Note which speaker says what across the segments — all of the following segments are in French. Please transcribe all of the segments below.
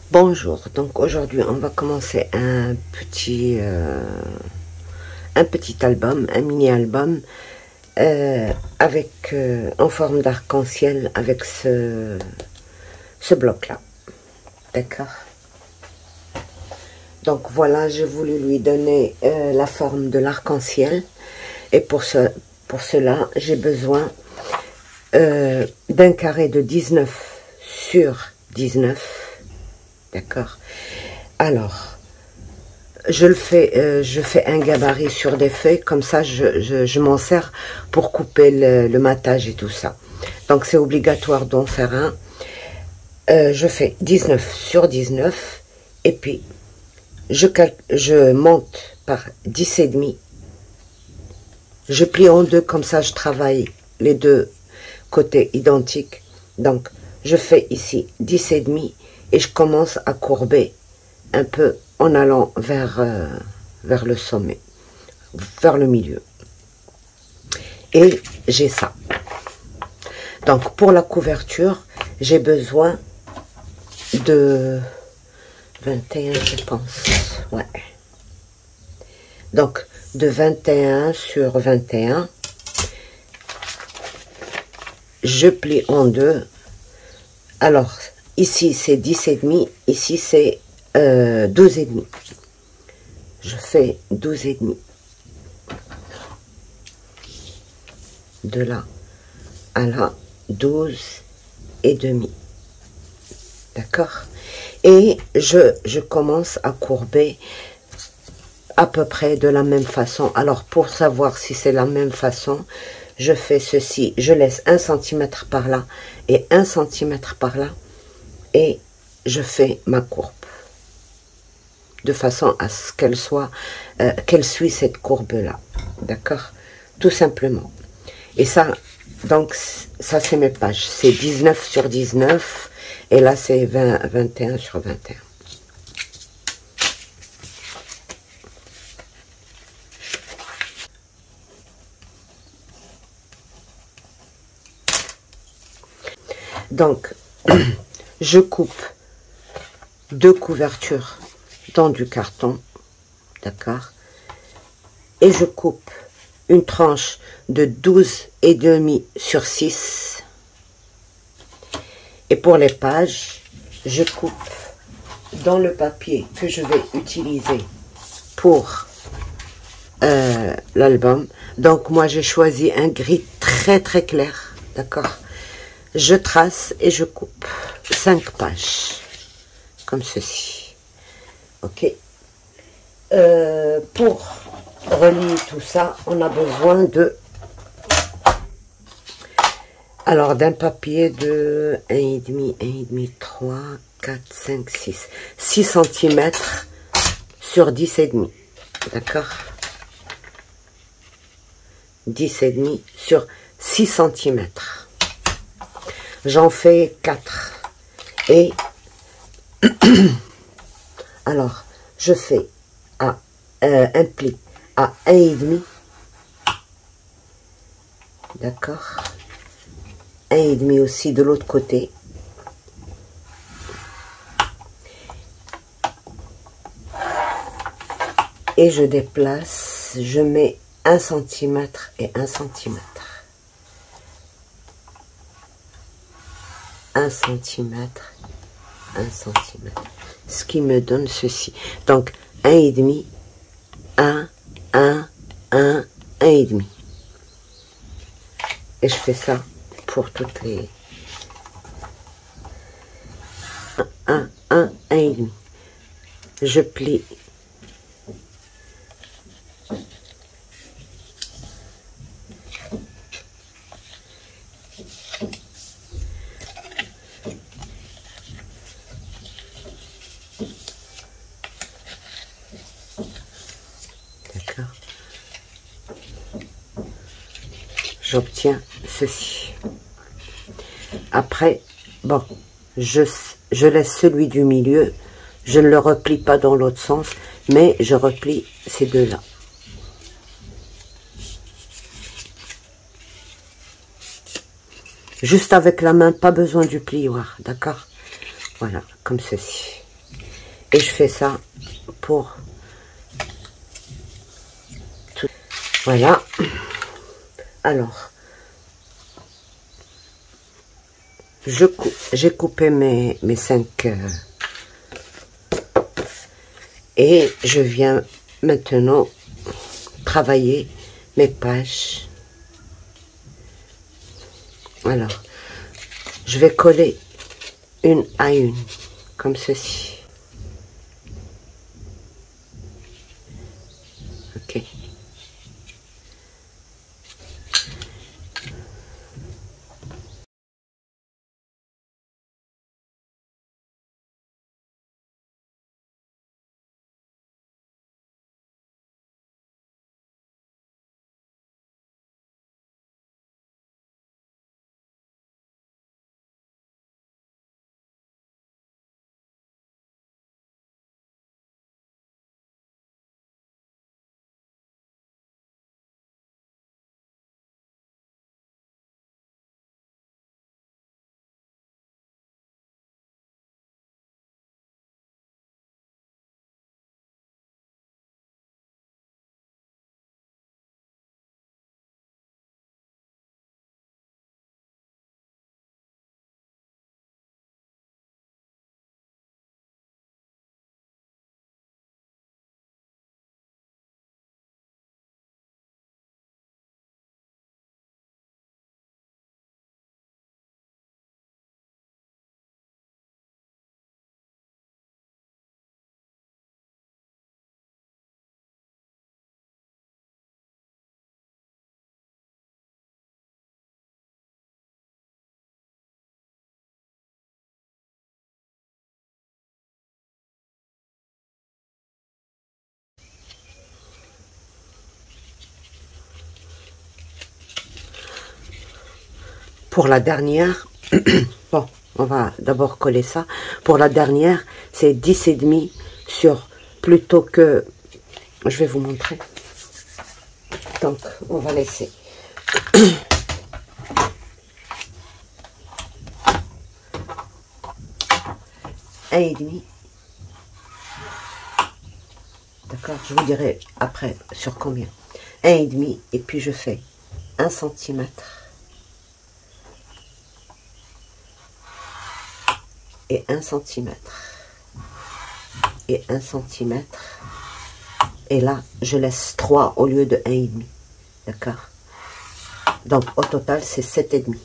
Speaker 1: Bonjour, donc aujourd'hui on va commencer un petit album, un mini-album avec en forme d'arc-en-ciel avec ce bloc-là, d'accord. Donc voilà, j'ai voulu lui donner la forme de l'arc-en-ciel et pour cela j'ai besoin d'un carré de 19 sur 19. D'accord. Alors, je fais un gabarit sur des feuilles, comme ça je m'en sers pour couper le matage et tout ça. Donc c'est obligatoire d'en faire un. Je fais 19 sur 19 et puis je monte par 10 et demi. Je plie en deux, comme ça je travaille les deux côtés identiques. Donc je fais ici 10 et demi. Et je commence à courber un peu en allant vers le sommet, vers le milieu. Et j'ai ça. Donc pour la couverture, j'ai besoin de 21, je pense. Ouais. Donc de 21 sur 21. Je plie en deux. Alors, ici, c'est 10 et demi. Ici, c'est 12 et demi. Je fais 12 et demi. De là à là, 12 et demi. D'accord? Et je commence à courber à peu près de la même façon. Alors, pour savoir si c'est la même façon, je fais ceci. Je laisse 1 cm par là et 1 cm par là. Et je fais ma courbe de façon à ce qu'elle soit, qu'elle suit cette courbe là, d'accord, tout simplement. Et ça, donc ça c'est mes pages, c'est 19 sur 19 et là c'est 21 sur 21. Donc je coupe deux couvertures dans du carton, d'accord, et je coupe une tranche de 12 et demi sur 6, et pour les pages je coupe dans le papier que je vais utiliser pour l'album. Donc moi j'ai choisi un gris très très clair, d'accord. Je trace et je coupe 5 pages comme ceci, ok. Pour relier tout ça, on a besoin de, alors d'un papier de 1,5, 3, 4, 5, 6 cm sur 10 et demi, d'accord, 10 et demi sur 6 cm. J'en fais 4 et alors je fais un pli à 1,5, d'accord, 1,5 aussi de l'autre côté, et je déplace, je mets 1 cm et 1 cm, 1 cm, 1 cm, ce qui me donne ceci. Donc 1,5, 1, 1, 1, 1,5. Et je fais ça pour toutes les 1, 1, 1,5. Je plie. J'obtiens ceci. Après, bon, je laisse celui du milieu, je ne le replie pas dans l'autre sens, mais je replie ces deux-là. Juste avec la main, pas besoin du plioir, d'accord? Voilà, comme ceci. Et je fais ça pour tout. Voilà. Alors, j'ai coupé mes 5 et je viens maintenant travailler mes pages. Alors, je vais coller une à une, comme ceci. Ok. Pour la dernière, bon, on va d'abord coller ça. Pour la dernière, c'est 10,5 sur, plutôt que, je vais vous montrer. Donc, on va laisser. Un et demi. D'accord, je vous dirai après sur combien. 1,5 et puis je fais 1 centimètre. Et 1 centimètre. Et 1 centimètre. Et là, je laisse 3 au lieu de 1,5. D'accord? Donc, au total, c'est 7,5.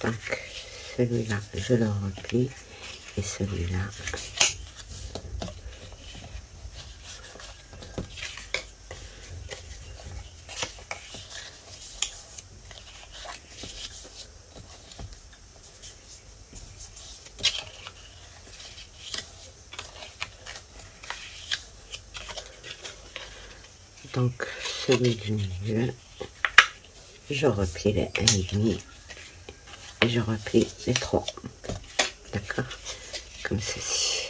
Speaker 1: Donc, celui-là, je le replie. Et celui-là, donc celui du milieu, je replie les 1,5 et je replie les 3. D'accord? Comme ceci.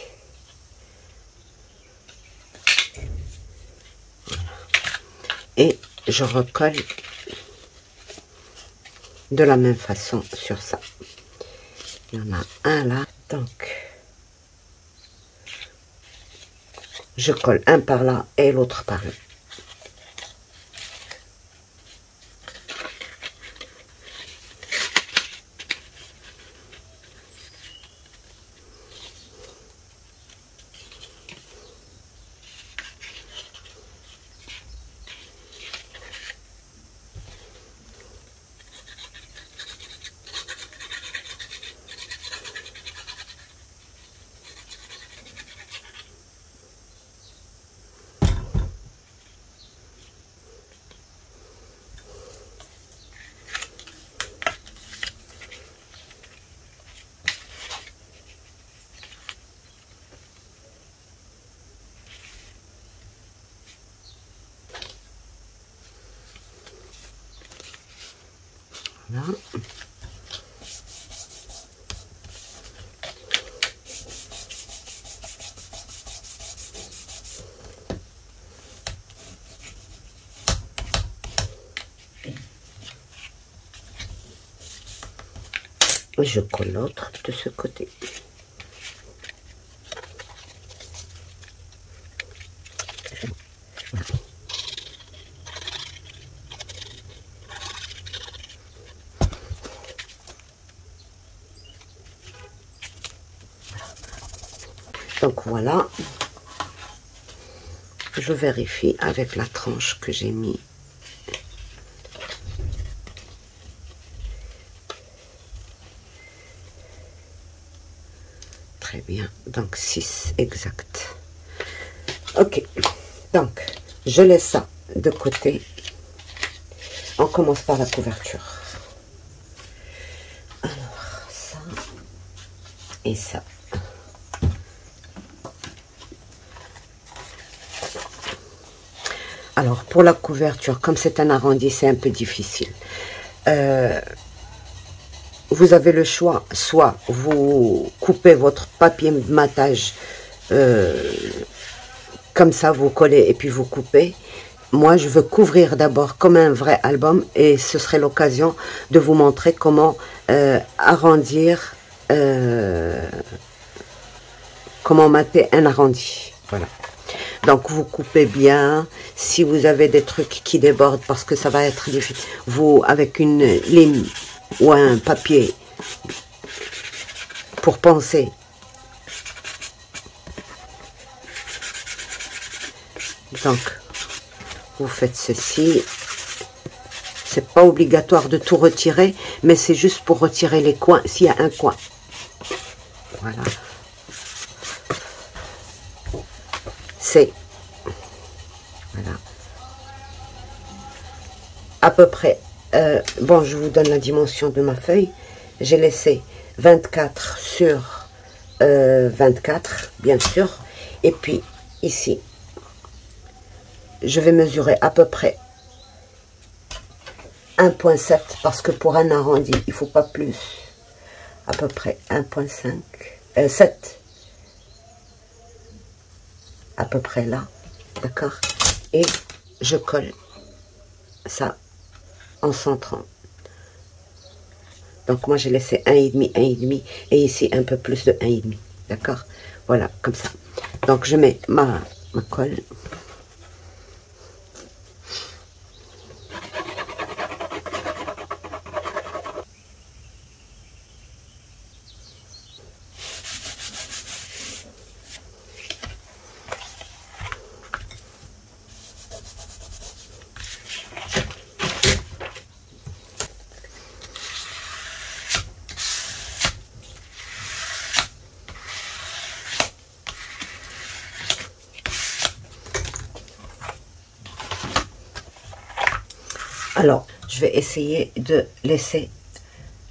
Speaker 1: Voilà. Et je recolle de la même façon sur ça. Il y en a un là. Donc, je colle un par là et l'autre par là. Voilà. Je colle l'autre de ce côté. Donc voilà, je vérifie avec la tranche que j'ai mis. Très bien, donc 6 exact. Ok, donc je laisse ça de côté. On commence par la couverture. Alors ça et ça. Alors, pour la couverture, comme c'est un arrondi, c'est un peu difficile. Vous avez le choix, soit vous coupez votre papier de matage, comme ça, vous collez et puis vous coupez. Moi, je veux couvrir d'abord comme un vrai album et ce serait l'occasion de vous montrer comment arrondir, comment mater un arrondi. Voilà. Donc vous coupez bien. Si vous avez des trucs qui débordent parce que ça va être difficile, vous avec une lime ou un papier pour poncer, donc vous faites ceci. C'est pas obligatoire de tout retirer, mais c'est juste pour retirer les coins s'il y a un coin. Voilà. C'est voilà. À peu près, bon, je vous donne la dimension de ma feuille. J'ai laissé 24 sur 24, bien sûr. Et puis, ici, je vais mesurer à peu près 1,7 parce que pour un arrondi, il ne faut pas plus. À peu près 1,5, 7. À peu près là, d'accord, et je colle ça en centrant. Donc moi j'ai laissé 1,5, 1,5 et ici un peu plus de 1,5, d'accord, voilà, comme ça. Donc je mets ma colle. Alors, je vais essayer de laisser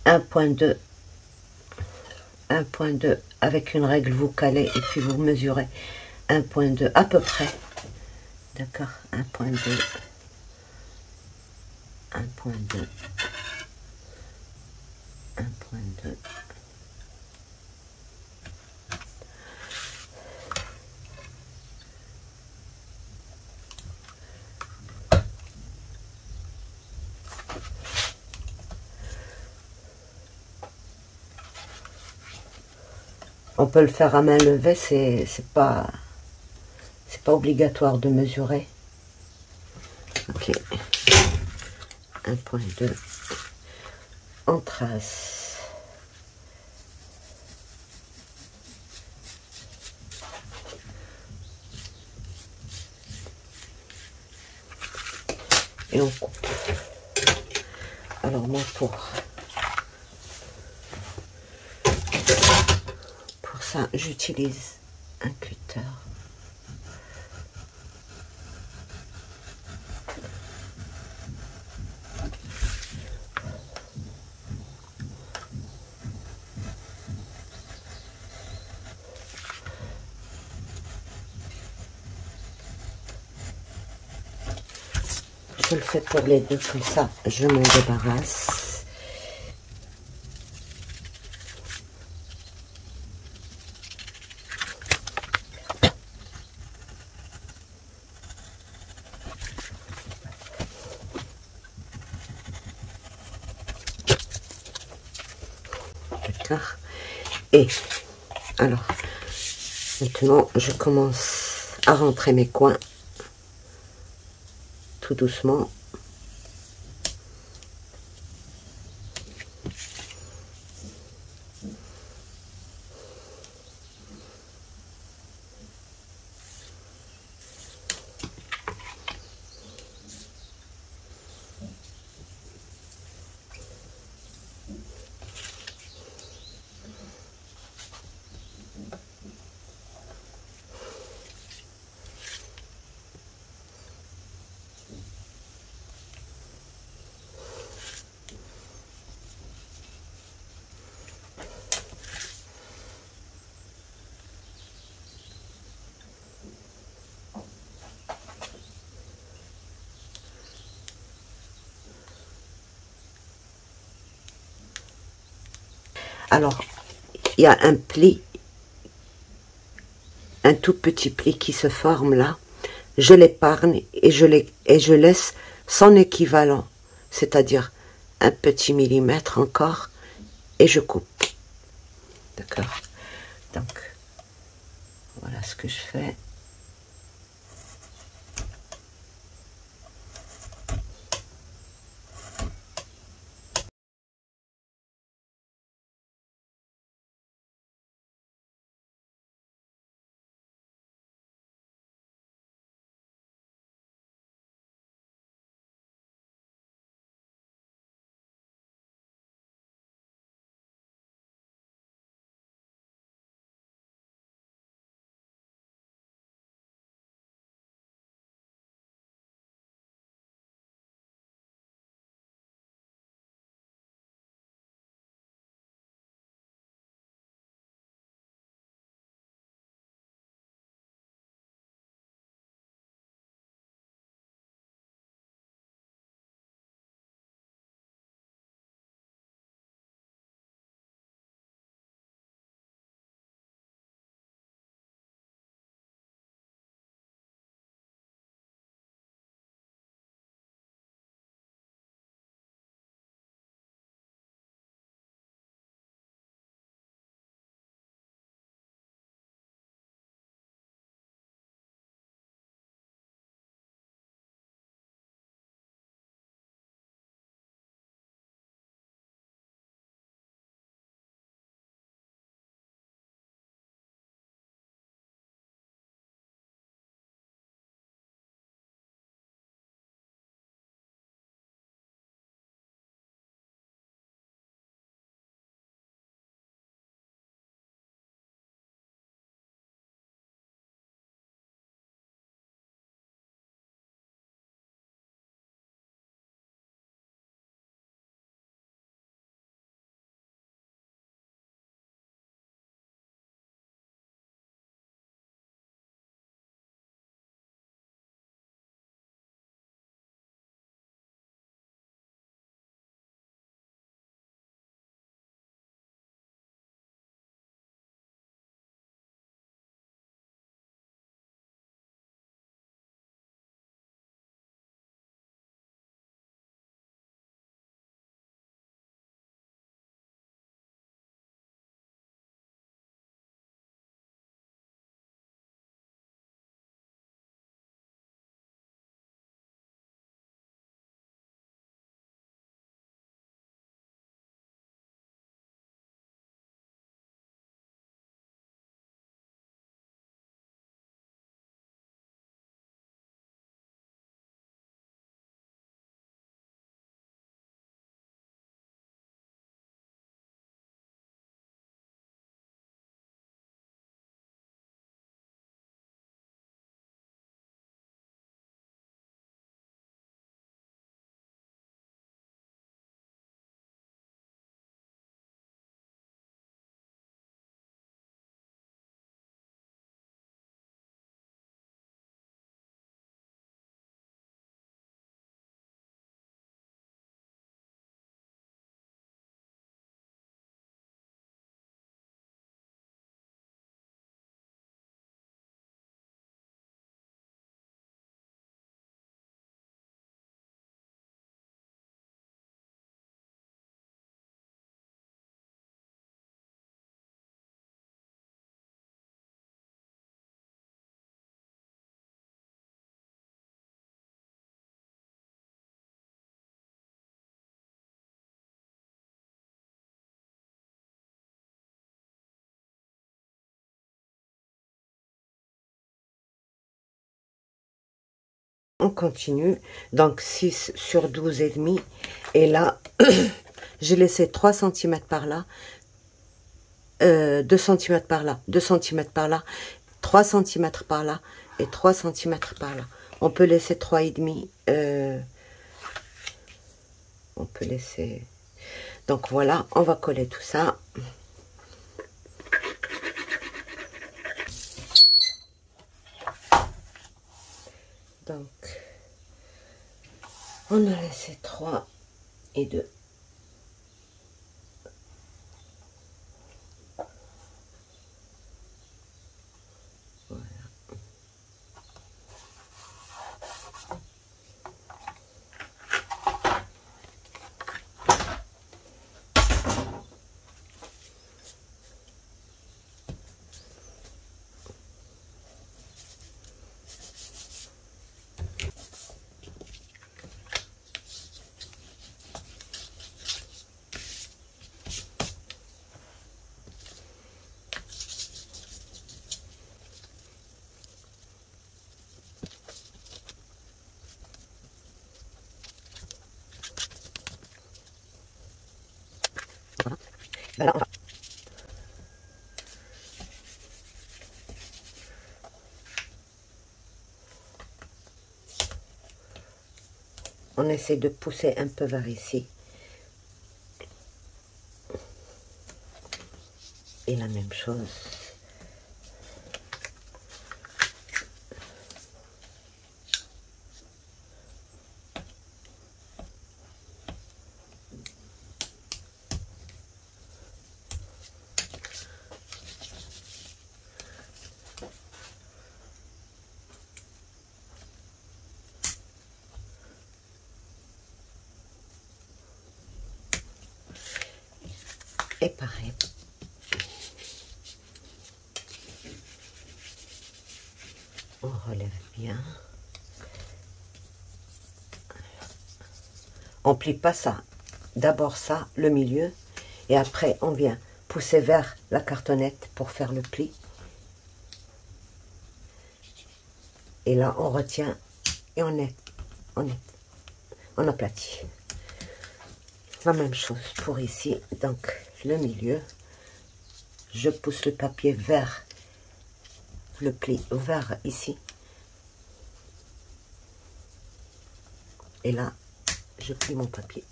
Speaker 1: 1,2 avec une règle, vous calez et puis vous mesurez 1,2 à peu près. D'accord, 1,2, 1,2, 1,2. On peut le faire à main levée, c'est pas obligatoire de mesurer. Ok, 1,2, on trace. Et on coupe. Alors moi pour ça j'utilise un cutter. Je le fais pour les deux, comme ça je m'en débarrasse. D'accord. Et alors, maintenant, je commence à rentrer mes coins tout doucement. Alors, il y a un pli, un tout petit pli qui se forme là. Je l'épargne et je laisse son équivalent, c'est-à-dire un petit millimètre encore, et je coupe. D'accord? Donc, voilà ce que je fais. on continue. Donc 6 sur 12 et demi. Et là, j'ai laissé 3 cm par là, 2 cm par là, 2 cm par là, 3 cm par là et 3 cm par là. On peut laisser 3 et demi. On peut laisser... Donc voilà, on va coller tout ça. Donc, on a laissé 3 et 2. Voilà. Voilà, on essaie de pousser un peu vers ici. Et la même chose. Et pareil. On relève bien. On plie pas ça. D'abord ça, le milieu. Et après, on vient pousser vers la cartonnette pour faire le pli. Et là, on retient et on aplatit. La même chose pour ici. Donc, le milieu. Je pousse le papier vers le pli, vers ici. Et là, je plie mon papier.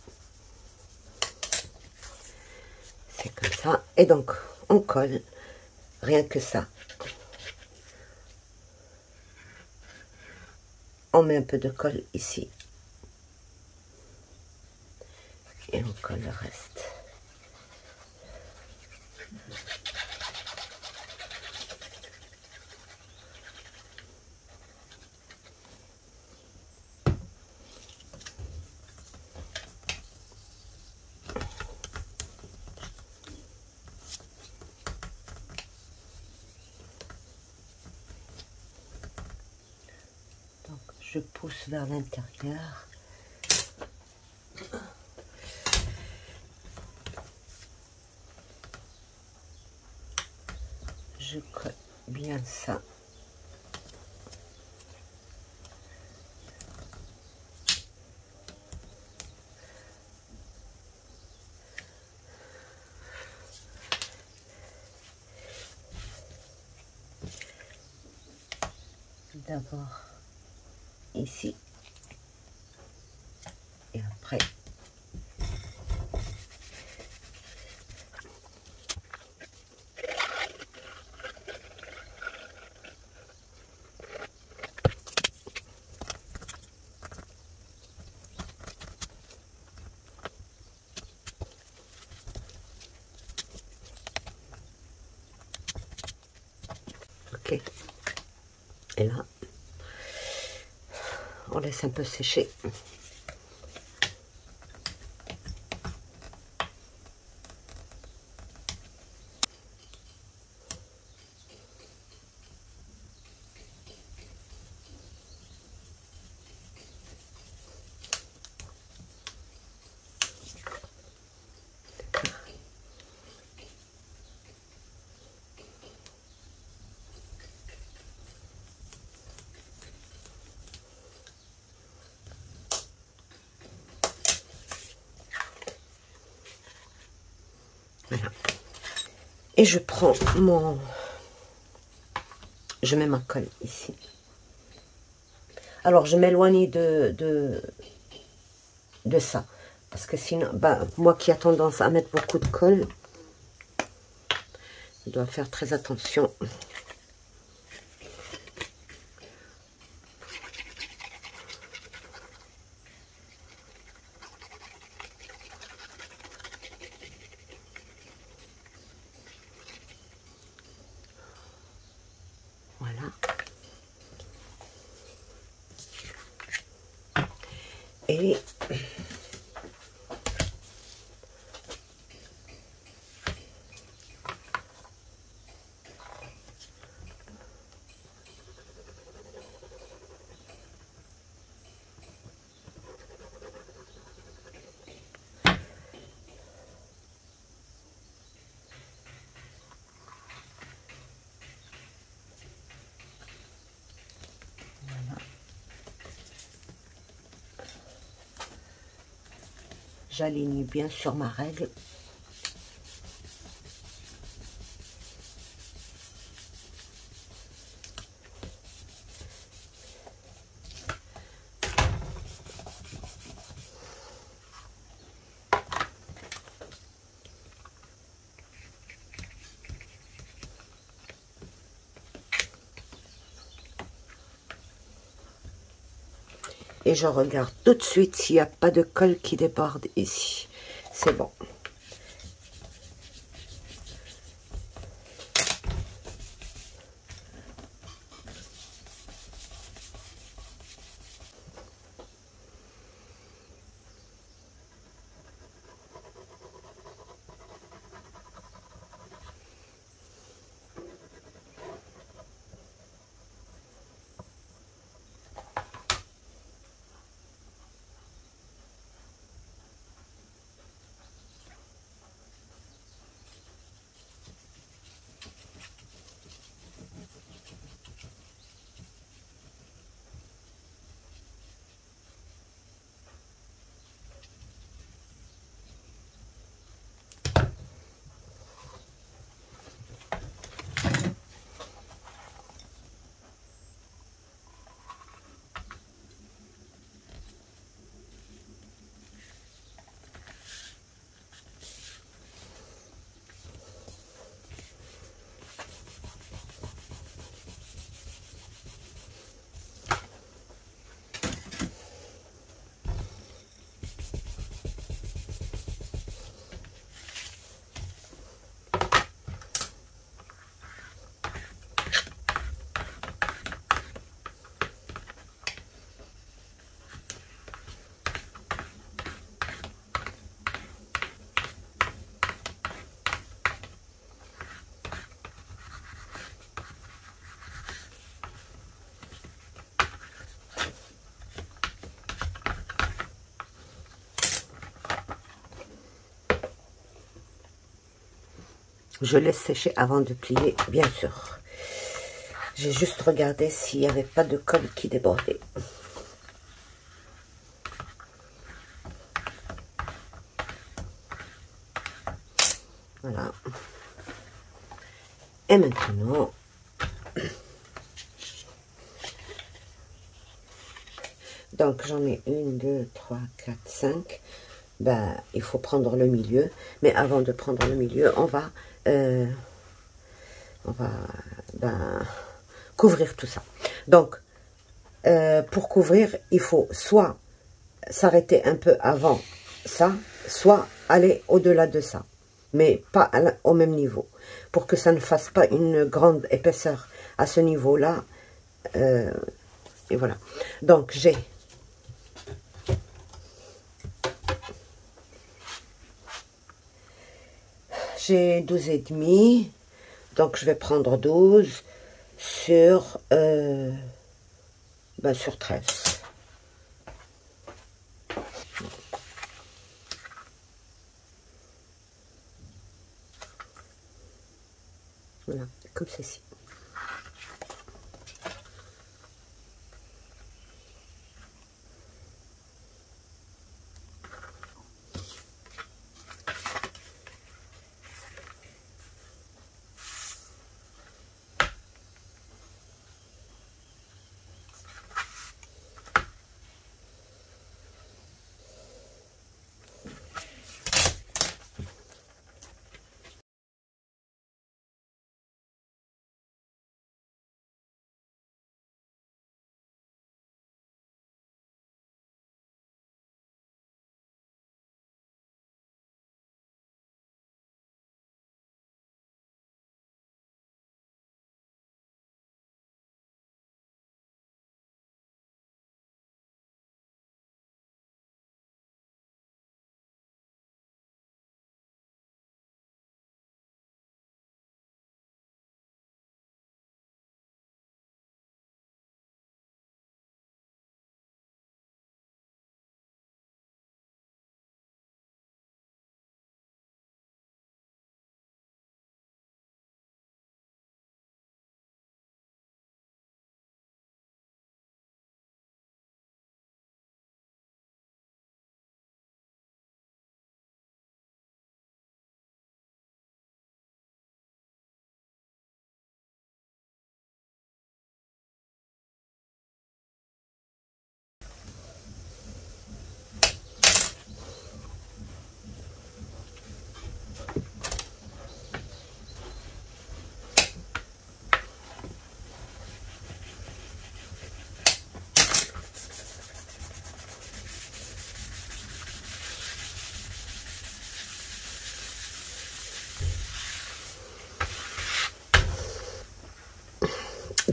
Speaker 1: C'est comme ça. Et donc, on colle. Rien que ça. On met un peu de colle ici. Et on colle le reste. Donc, je pousse vers l'intérieur. Je colle bien ça. D'abord ici et après ok. Et là on laisse un peu sécher. Voilà. Et je prends mon... Je mets ma colle ici. Alors, je m'éloigne de ça. Parce que sinon, bah, moi qui a tendance à mettre beaucoup de colle, je dois faire très attention. Voilà. Et j'aligne bien sur ma règle. Et je regarde tout de suite s'il n'y a pas de colle qui déborde ici. C'est bon. Je laisse sécher avant de plier, bien sûr. J'ai juste regardé s'il n'y avait pas de colle qui débordait. Voilà. Et maintenant, donc j'en ai 1, 2, 3, 4, 5. Ben, il faut prendre le milieu. Mais avant de prendre le milieu, on va ben, couvrir tout ça. Donc, pour couvrir, il faut soit s'arrêter un peu avant ça, soit aller au-delà de ça, mais pas au même niveau, pour que ça ne fasse pas une grande épaisseur à ce niveau-là. Et voilà. Donc, j'ai 12 et demi, donc je vais prendre 12 sur, sur 13. Voilà, comme ceci.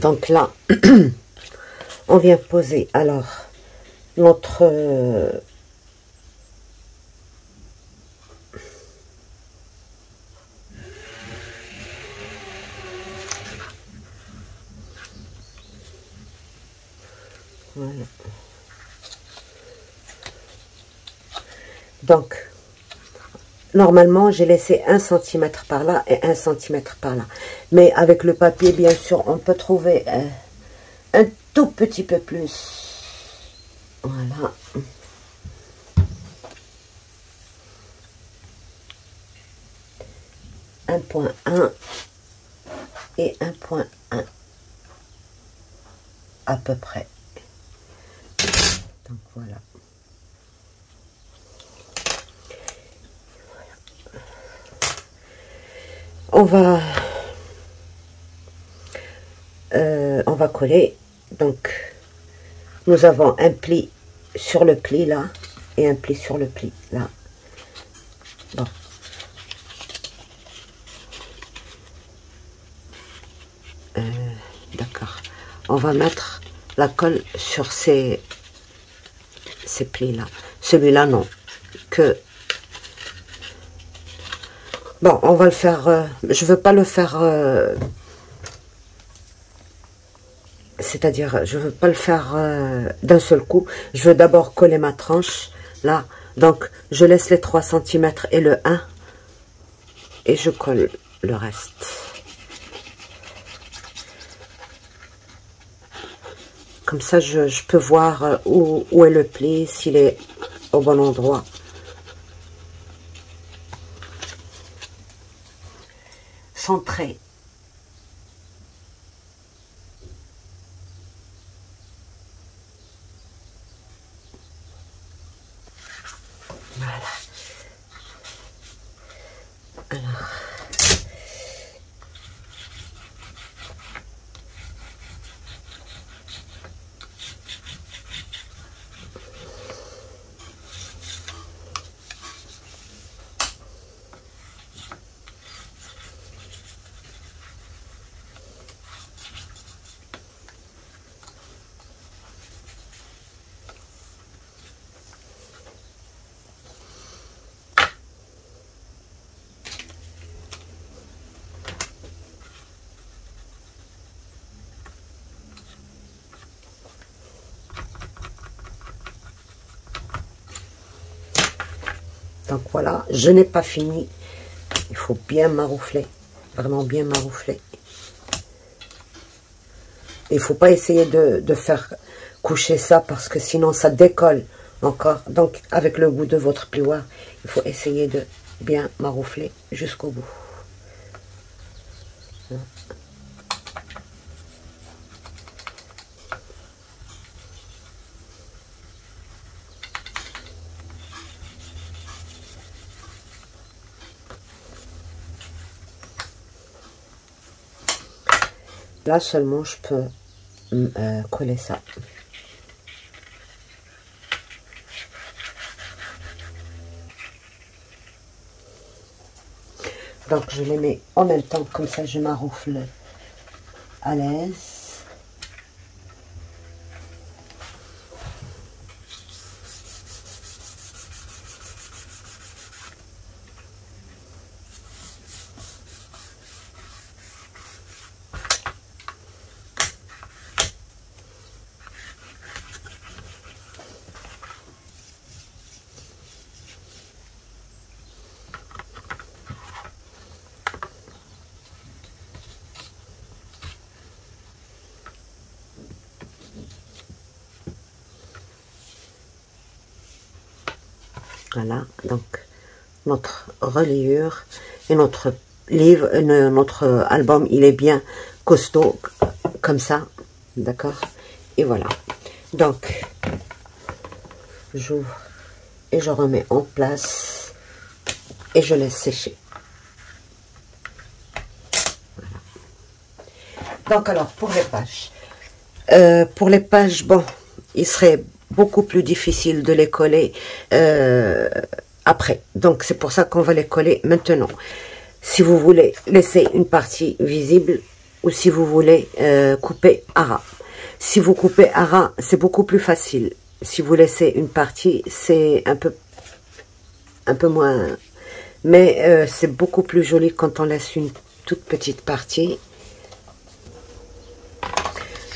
Speaker 1: Donc là, on vient poser alors notre voilà. Donc normalement j'ai laissé 1 cm par là et 1 cm par là, mais avec le papier bien sûr on peut trouver un tout petit peu plus. Voilà. Un point 1 et 1,1 à peu près. Donc voilà. On va coller. Donc nous avons un pli sur le pli là et un pli sur le pli là. Bon. D'accord. On va mettre la colle sur ces plis là. Celui-là non. Que bon, on va le faire. Je veux pas le faire. C'est-à-dire, je veux pas le faire d'un seul coup. Je veux d'abord coller ma tranche là. Donc, je laisse les 3 cm et le 1 et je colle le reste. Comme ça, je peux voir où est le pli, s'il est au bon endroit. Centré. Voilà. Alors. Donc voilà, je n'ai pas fini. Il faut bien maroufler, vraiment bien maroufler. Il ne faut pas essayer de faire coucher ça parce que sinon ça décolle encore. Donc avec le bout de votre plioir, il faut essayer de bien maroufler jusqu'au bout. Là seulement je peux coller ça. Donc je les mets en même temps, comme ça je maroufle à l'aise. Voilà, donc notre reliure et notre livre, notre album, il est bien costaud, comme ça, d'accord? Et voilà, donc j'ouvre et je remets en place et je laisse sécher. Voilà. Donc alors, pour les pages, bon, il serait beaucoup plus difficile de les coller après. Donc, c'est pour ça qu'on va les coller maintenant. Si vous voulez laisser une partie visible, ou si vous voulez couper à ras. Si vous coupez à ras, c'est beaucoup plus facile. Si vous laissez une partie, c'est un peu moins... Mais c'est beaucoup plus joli quand on laisse une toute petite partie.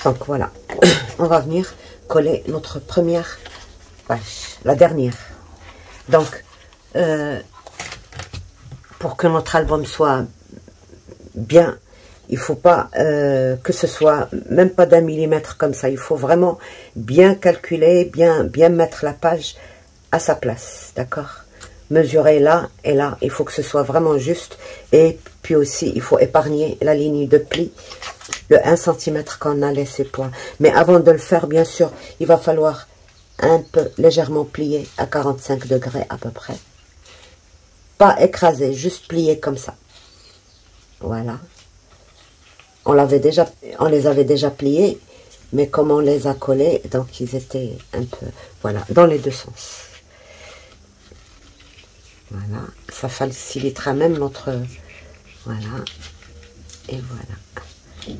Speaker 1: Donc voilà, on va venir coller notre première page, la dernière. Donc, pour que notre album soit bien, il faut pas que ce soit même pas d'1 millimètre comme ça. Il faut vraiment bien calculer, bien mettre la page à sa place, d'accord? Mesurer là et là, il faut que ce soit vraiment juste. Et puis aussi, il faut épargner la ligne de pli, le 1 cm qu'on a laissé point. Mais avant de le faire, bien sûr, il va falloir un peu légèrement plier à 45 degrés à peu près. Pas écraser, juste plier comme ça. Voilà. On les avait déjà pliés, mais comme on les a collés, donc ils étaient un peu, voilà, dans les deux sens. Voilà, ça facilitera même notre, voilà, et voilà.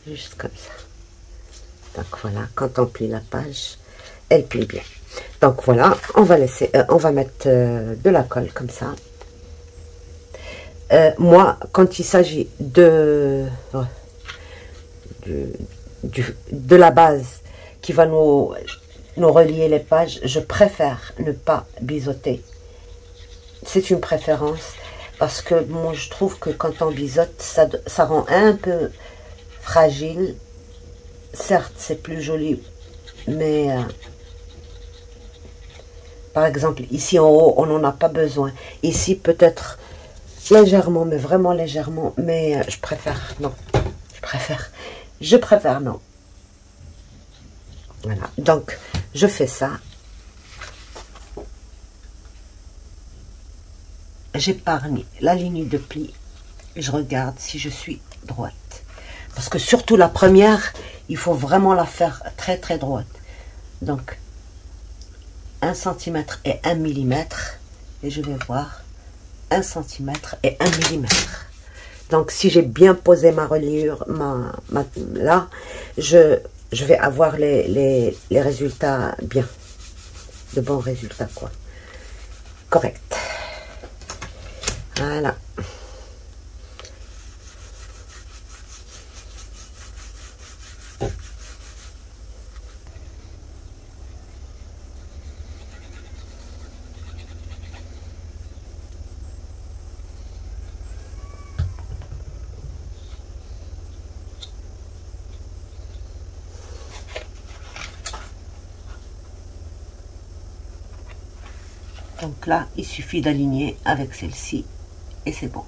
Speaker 1: Juste comme ça. Donc voilà, quand on plie la page, elle plie bien. Donc voilà, on va laisser, on va mettre de la colle comme ça. Moi, quand il s'agit de la base qui va nous relier les pages, je préfère ne pas biseauter. C'est une préférence parce que moi je trouve que quand on biseaute, ça rend un peu fragile. Certes, c'est plus joli, mais par exemple, ici en haut, on n'en a pas besoin. Ici, peut-être légèrement, mais vraiment légèrement, mais je préfère non. Je préfère non. Voilà, donc je fais ça. J'épargne la ligne de pli. Je regarde si je suis droite. Parce que surtout la première, il faut vraiment la faire très très droite. Donc 1 cm et 1 mm. Et je vais voir 1 cm et 1 mm. Donc si j'ai bien posé ma reliure, là, je vais avoir les résultats bien. De bons résultats, quoi. Correct. Voilà. Donc là, il suffit d'aligner avec celle-ci et c'est bon.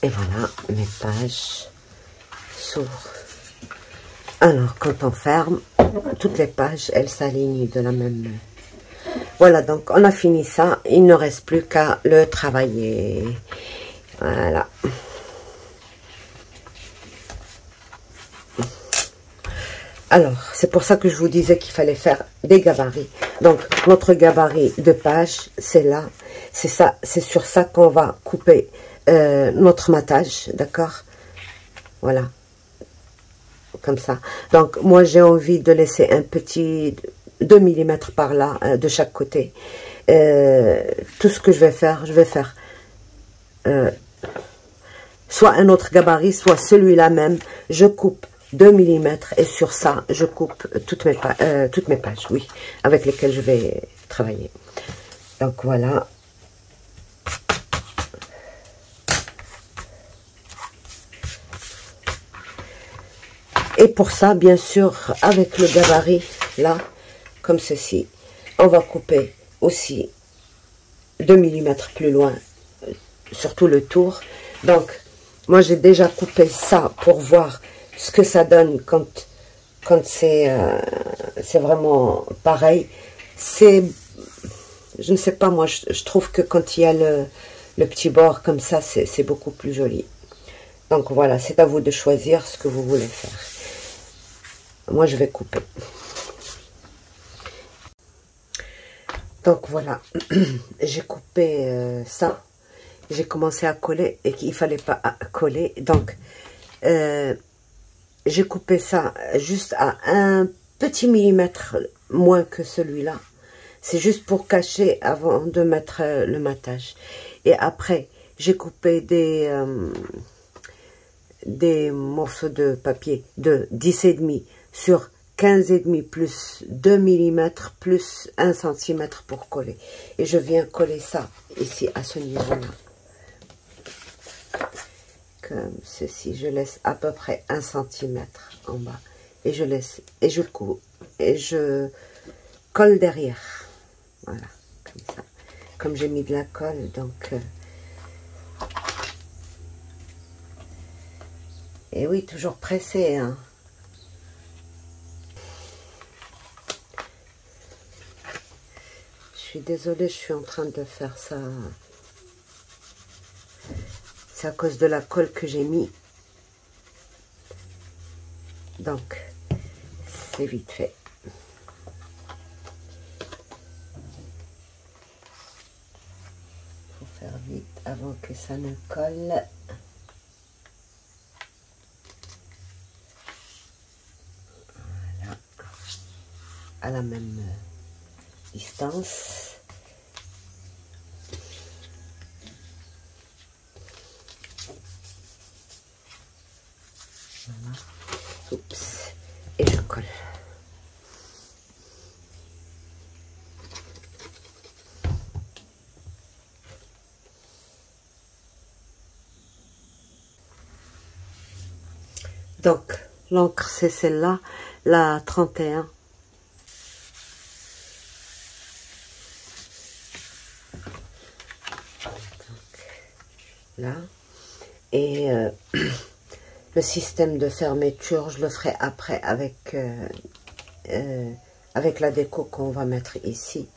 Speaker 1: Et voilà, mes pages s'ouvrent. Alors, quand on ferme, toutes les pages, elles s'alignent de la même... Voilà, donc on a fini ça. Il ne reste plus qu'à le travailler. Voilà. Alors, c'est pour ça que je vous disais qu'il fallait faire des gabarits. Donc, notre gabarit de page, c'est là. C'est ça, c'est sur ça qu'on va couper notre matage, d'accord? Voilà. Comme ça. Donc, moi, j'ai envie de laisser un petit 2 mm par là, de chaque côté. tout ce que je vais faire soit un autre gabarit, soit celui-là même. Je coupe 2 mm et sur ça, je coupe toutes mes pages, oui, avec lesquelles je vais travailler. Donc voilà. Et pour ça, bien sûr, avec le gabarit, là, comme ceci, on va couper aussi 2 mm plus loin, surtout le tour. Donc, moi, j'ai déjà coupé ça pour voir ce que ça donne quand c'est vraiment pareil. Je ne sais pas, moi, je trouve que quand il y a le petit bord comme ça, c'est beaucoup plus joli. Donc, voilà, c'est à vous de choisir ce que vous voulez faire. Moi, je vais couper. Donc, voilà. J'ai coupé ça. J'ai commencé à coller et qu'il ne fallait pas coller. Donc, j'ai coupé ça juste à un petit millimètre moins que celui-là. C'est juste pour cacher avant de mettre le matage. Et après, j'ai coupé des morceaux de papier de 10,5 sur 15,5 plus 2 mm plus 1 cm pour coller. Et je viens coller ça ici à ce niveau-là. Comme ceci, je laisse à peu près 1 cm en bas. Et je laisse, et je coupe, et je colle derrière. Voilà, comme ça. Comme j'ai mis de la colle, donc... Et oui, toujours pressé, hein. Je suis désolée, je suis en train de faire ça. C'est à cause de la colle que j'ai mis. Donc, c'est vite fait. Il faut faire vite avant que ça ne colle. Voilà. À la même distance. Voilà. Oups. Et je colle. Donc, l'encre, c'est celle-là, la 31. Là. Et le système de fermeture, je le ferai après avec la déco qu'on va mettre ici.